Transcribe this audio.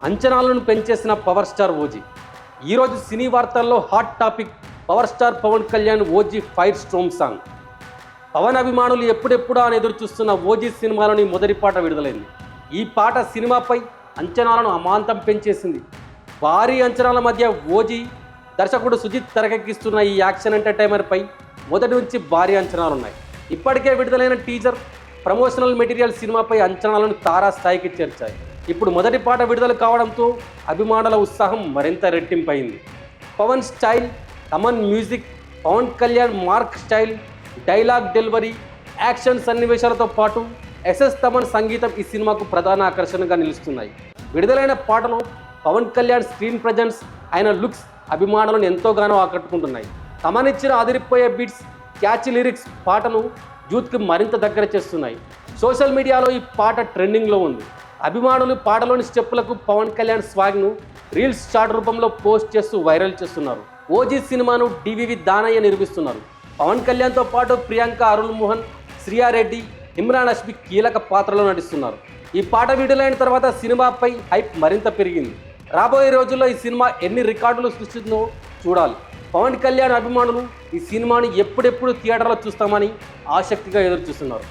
అంచనాలను పెంచేసిన power star OG. ఈరోజు సినీ వార్తల్లో hot topic power star Pawan Kalyan OG fire storm song. Pawan అభిమానులు ఎప్పుడెప్పుడా అని ఎదురు చూస్తున్న ఓజీ సినిమాలోని మొదటి పాట విడుదలైంది. ఈ పాట సినిమాపై అంచనాలను అమాంతం పెంచేసింది. భారీ అంచనాల మధ్య ఓజీ దర్శకుడు సుజిత్ తెరకెక్కిస్తున్న ఈ యాక్షన్ ఎంటర్టైనర్పై మొదటి నుంచి భారీ అంచనాలున్నాయి. ఇప్పటికే విడుదలైన టీజర్, ప్రమోషనల్ మెటీరియల్ సినిమాపై అంచనాలను తారాస్థాయికి చేర్చాయి. ఇప్పుడు మొదటి పాట విడుదల కావడంతో అభిమానుల ఉత్సాహం మరింత రెట్టింపైంది. Pawan style, Thaman music, Pawan Kalyan mark style, dialogue delivery, action సన్నివేశాలతో పాటు ఎస్ఎస్ తమన్ సంగీతం ఈ సినిమాకు ప్రధాన ఆకర్షణగా నిలుస్తున్నాయి. విడుదలైన పాటలో పవన్ కళ్యాణ్ స్క్రీన్ ప్రజెన్స్, ఆయన లుక్స్ అభిమానులను ఎంతోగానో ఆకట్టుకుంటున్నాయి. తమన్ ఇచ్చిన అదిరిపోయే బీట్స్, క్యాచ్ లిరిక్స్ పాటను యూత్కి మరింత దగ్గర చేస్తున్నాయి. సోషల్ మీడియాలో ఈ పాట ట్రెండింగ్లో ఉంది. అభిమానులు పాటలోని స్టెప్పులకు పవన్ కళ్యాణ్ స్వాగ్ను రీల్స్ షార్ట్ రూపంలో పోస్ట్ చేస్తూ వైరల్ చేస్తున్నారు. ఓజీ సినిమాను డివివి దానయ్య నిర్మిస్తున్నారు. పవన్ కళ్యాణ్తో పాటు ప్రియాంక, అరుణ్ మోహన్, శ్రియారెడ్డి, ఇమ్రాన్ హష్మి కీలక పాత్రలో నటిస్తున్నారు. ఈ పాట విడుదలైన తర్వాత సినిమాపై హైప్ మరింత పెరిగింది. రాబోయే రోజుల్లో ఈ సినిమా ఎన్ని రికార్డులు సృష్టిస్తుందో చూడాలి. పవన్ కళ్యాణ్ అభిమానులు ఈ సినిమాని ఎప్పుడెప్పుడు థియేటర్లో చూస్తామని ఆసక్తిగా ఎదురు చూస్తున్నారు.